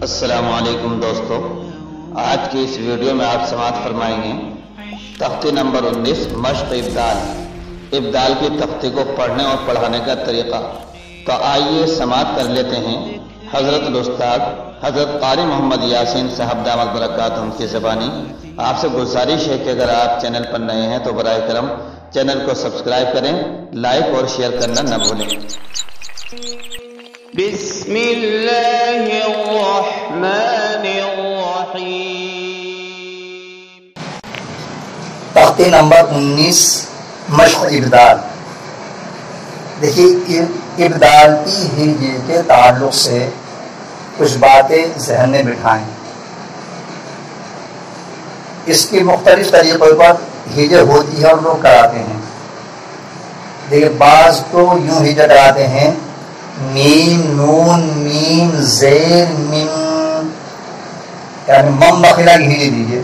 السلام علیکم دوستو، آج کی اس ویڈیو میں آپ سماعت فرمائیں گے تختی نمبر 19 مشق ابدال کی تختی کو پڑھنے اور پڑھانے کا طریقہ۔ تو آئیے سماعت کر لیتے ہیں حضرت الاستاذ حضرت قاری محمد یاسین صاحب دامت برکاتہم کی زبانی۔ آپ سے گزارش ہے کہ اگر آپ چینل پر نئے ہیں تو براہ کرم چینل کو سبسکرائب کریں، لائک اور شیئر کرنا نہ بھولیں۔ بسم اللہ الرحمن الرحیم۔ تختی نمبر 19 مشق ابدال۔ دیکھیے ابدال کی ہجے کے تعلق سے کچھ باتیں ذہن میں بٹھائیں۔ اس کی مختلف طریقوں پر ہجے ہوتی ہے اور لوگ کراتے ہیں۔ دیکھیے بعض تو یوں ہجے کراتے ہیں، میم نون میم زیر میم، یعنی مم بخیرہ کی ہجے دیجیے،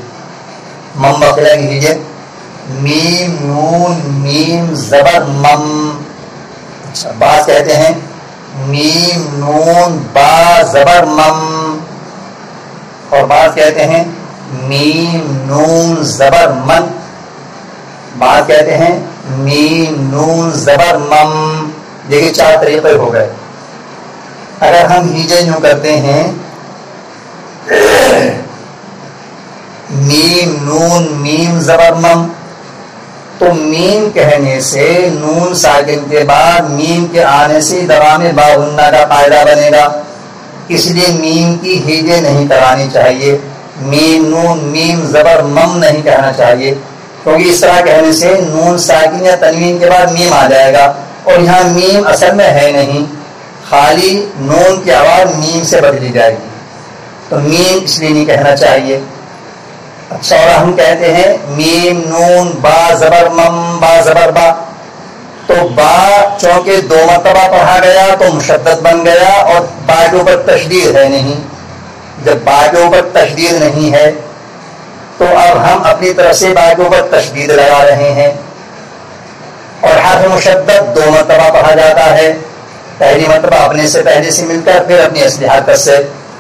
مم بخیرہ کی ہجے میم نون میم زبر مم۔ اچھا بعض کہتے ہیں میم نون با زبر مم، اور بعض کہتے ہیں میم نون زبر من، بعض کہتے ہیں میم نون زبر مم۔ دیکھیے 4 طریقے ہو گئے۔ اگر ہم ہجے یوں کرتے ہیں میم نون میم زبر مم، تو میم کہنے سے نون ساکن کے بعد میم کے آنے سے دوام با غنہ کا قاعدہ بنے گا، اس لیے میم کی ہجے نہیں کرانی چاہیے، میم نون میم زبر مم نہیں کہنا چاہیے، کیونکہ اس طرح کہنے سے نون ساکن یا تنوین کے بعد میم آ جائے گا، اور یہاں میم اصل میں ہے نہیں، خالی نون کی آواز میم سے بدلی جائے گی، تو میم اس لیے نہیں کہنا چاہیے۔ اچھا اور ہم کہتے ہیں میم نون با زبر مم با زبر با، تو با چونکہ 2 مرتبہ پڑھا گیا تو مشدد بن گیا، اور با کے اوپر تشدید ہے نہیں۔ جب با کے اوپر تشدید نہیں ہے تو اب ہم اپنی طرف سے با کے اوپر تشدید لگا رہے ہیں، اور حرف مشدد 2 مرتبہ پڑھا جاتا ہے، پہلی مرتبہ اپنے سے پہلے سے مل کر پھر اپنی اصلی حرکت سے،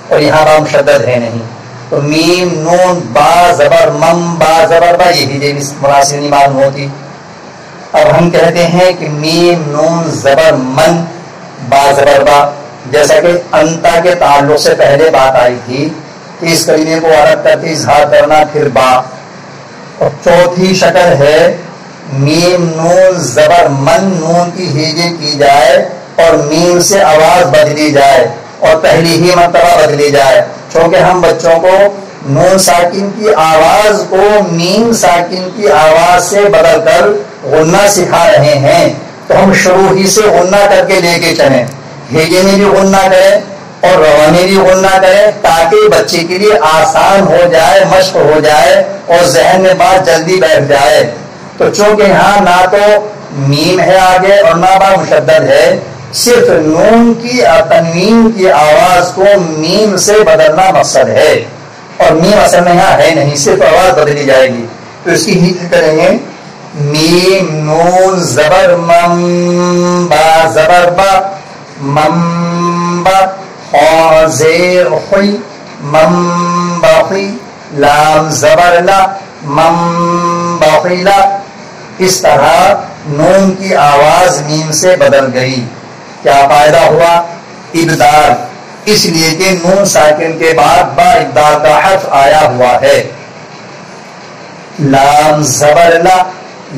اور یہاں با مشدد ہے نہیں، تو میم نون با زبر مم با زبر با، یہ ہجے مناسب نہیں معلوم ہوتی۔ اب ہم کہتے ہیں کہ میم نون زبر من با زبر با، جیسا کہ انتا کے تعلق سے پہلے بات آئی تھی کہ اس کلمے کو عرب کرتے اظہار کرنا پھر با، اور چوتھی شکل ہے میم نون زبر من، نون کی ہجے کی جائے اور میم سے آواز بدلی جائے اور پہلی ہی مرتبہ بدلی جائے، چونکہ ہم بچوں کو نون ساکن کی آواز کو میم ساکن کی آواز سے بدل کر غنہ سکھا رہے ہیں، تو ہم شروع ہی سے غنہ کر کے لے کے چلیں، ہجے میں بھی غنہ کریں اور روا میں بھی غنہ کریں، تاکہ بچے کے لیے آسان ہو جائے، مشق ہو جائے اور ذہن میں بات جلدی بیٹھ جائے۔ تو چونکہ یہاں نہ تو میم ہے آگے اور نہ با مشدد ہے، صرف نون کی تنوین کی آواز کو میم سے بدلنا مقصد ہے، اور میم اصل میں یہاں ہے نہیں، صرف آواز بدلی جائے گی۔ تو اس کی ہجے کریں گے میم نون زبر مم با زبر با مم با، خا زیر خوی مم باخی، لام زبر لا مم باخی لا۔ اس طرح نون کی آواز میم سے بدل گئی۔ کیا فائدہ ہوا؟ ابدال، اس لیے کہ نون ساکن کے بعد با ابدال کا حرف آیا ہوا ہے۔ لام زبر لا،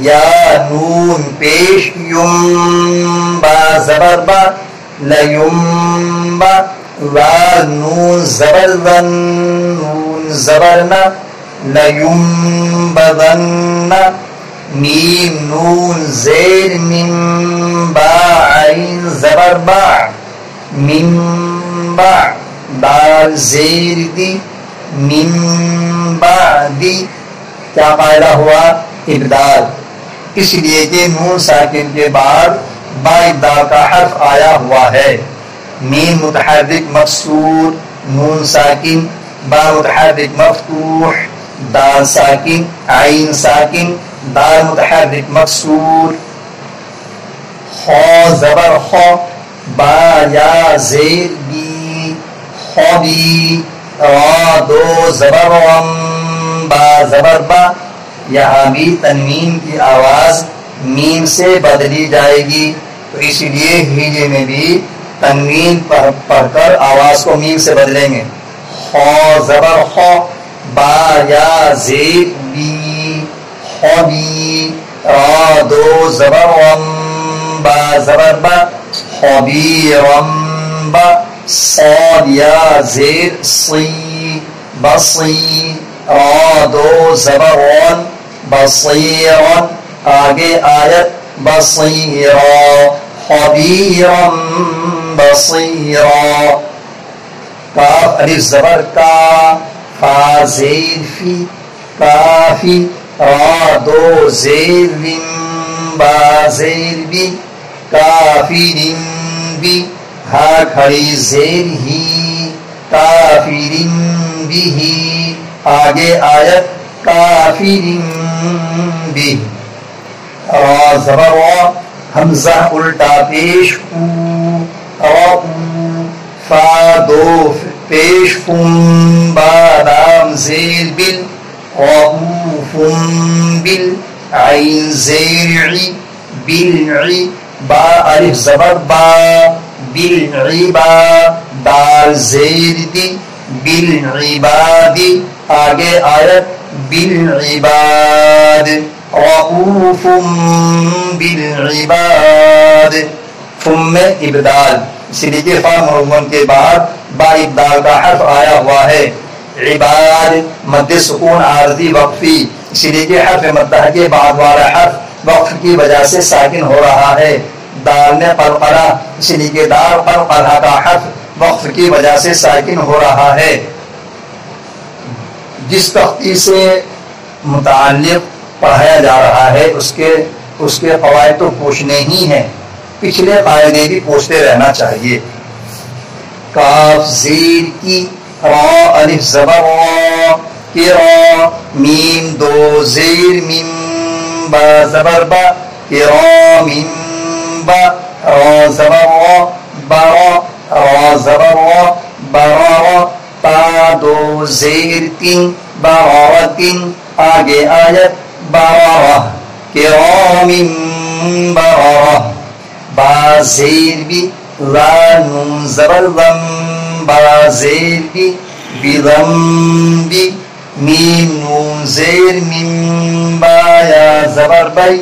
یا نون پیش یم با زبر با لیم با، وا نون زبر ون نون زبر نا لیم بدن، میم نون زیر میم با عین زبر با میم با، دال زیر دی میم با دی۔ کیا فائدہ ہوا؟ ابدال، اس لیے کہ نون ساکن کے بعد با ابدال کا حرف آیا ہوا ہے۔ میم متحرک مکسور، نون ساکن، با متحرک مفتوح، دال ساکن، عین ساکن، دال متحرک مکسور، خا زبر خا، با یا زیر بی، خوبی را دو زبر وم با زبر با، یہاں بھی تنوین کی آواز میم سے بدلی جائے گی، تو اسی لیے ہجے میں بھی تنوین پڑھ کر آواز کو میم سے بدلیں گے. خو زبر خو، با یا زیر بی خوبی، را دو زبر وم با زبر با خبیرم با، صاد یا زیر صی بصی، را دو زبر ون بصیرن، آگے آیت بصیرا خبیرا بصیرا. کاف الف زبر کا، فا زیر فی کافی، را دو زیر وم با زیر بی کافرین بی، ہا کھڑی زیر ہی کافرین بھی، آگے آیت کافرین بھی. را زبر وا، حمزہ الٹا پیش او، را فا دو پیش فم با لام زیر بل، رؤوفم بل، عین زیر عی بالعی، با الف زبر با بالعبا، دال زیر دی بالعبادی، آگے آیت بالعباد، رؤوف بالعباد. فم میں ابدال، اسی لیے فا مرمون کے بعد با ابدال کا حرف آیا ہوا ہے. عباد مد سکون عارضی وقفی، اسی لیے حرف مدہ کے بعد والا حرف وقف کی وجہ سے ساکن ہو رہا ہے. دال نے قلقلہ، اسی لیے دال قلقلہ کا حرف وقف کی وجہ سے ساکن ہو رہا ہے. جس تختی سے متعلق پڑھایا جا رہا ہے اس کے قواعد تو پوچھنے ہی ہیں، پچھلے قاعدے بھی پوچھتے رہنا چاہیے. کاف زیر کی، را الف زبر را کی، را میم دو زیر میم با زبر با کی، را میم با، را زبر را برا، را زبر را برا، تا دو زیر تین برارتین، آگے آیت برارہ کرام برارہ. با زیر بھی، لا نون زبر ضم با زیر بھی بضم بھی، میم نون زیر میم با یا زبر بی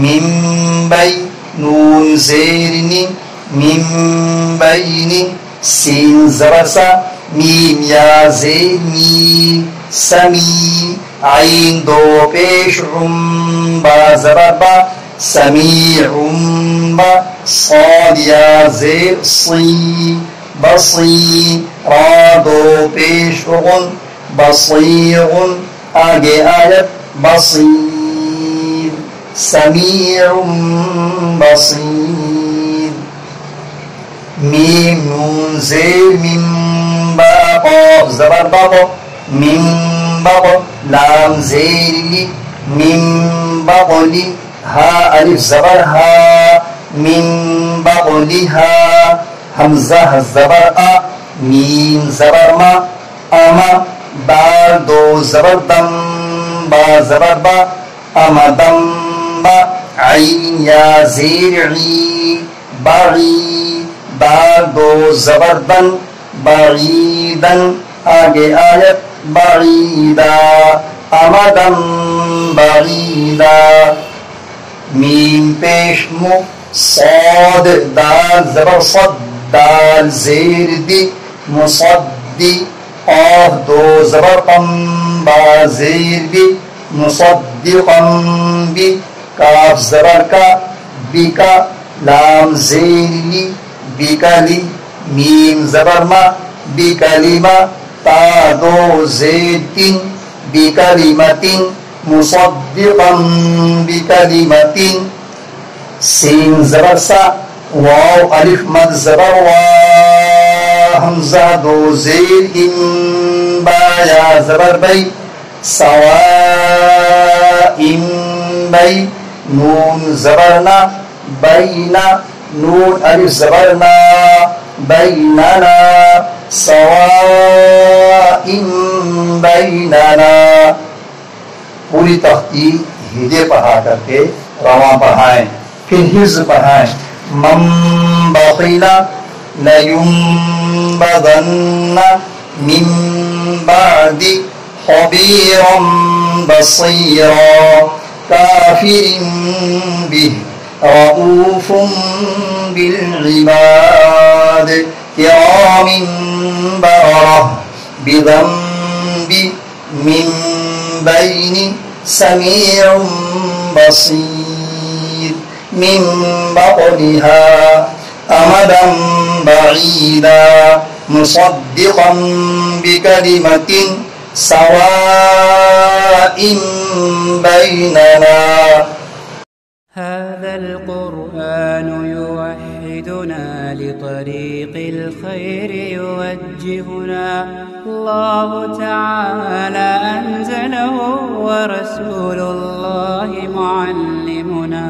میم بی، نون زیر نی میم بینی، سین زبر سا میم یا زیر می سمی، عین دو پیش عم با زبر با سمیع با، صاد یا زیر صی بصی، را دو پیش غن بصیر، آگے آیت بصیر سمیع بصیر. میم نون زیر میم با قاف زبر با میم با، لام زیر لی میم بغلی، ہا الف زبر ہا میم بغلی ہا، حمزہ زبر آ میم زبر ما اما، دال دو زبر دم با زبر با امدم با، عین یا زیر عی بغی، دال دو زبر دن بعیدن، آگے آیت بعیدا امدن بعیدا. میم پیش مو، صاد دال زبر صد، دال زیر دی مصدی، قاف دو زبر قم با زیر بی مصدقم بی، کاف زبر کا بی کا، لام زیر لی بی کا لی، میم زبر ما بی کلمہ، تا دو زیر تین بی کلمتین مصدقا بی کلمتین، سین زبر سا، واو الف مد زبر وا، حمزہ دو زیر ان با یا زبر بی، سوا ان بی، نون زبرنا بینا، نون الف زبرنا بیننا، سواء بیننا. پوری تختی ہجے پڑھا کر کے رواں پڑھائیں، پھر حفظ پڑھائیں. من بخل لینبذن من بعد خبیرا بصیرا کافر به رؤوف بالعباد کرام بررہ بذنب من بین سمیع بصیر من بطنها امدا بعیدا مصدقا بکلمة سواء بیننا. هذا القرآن يوحدنا لطريق الخير يوجهنا. الله تعالى أنزله ورسول الله معلمنا.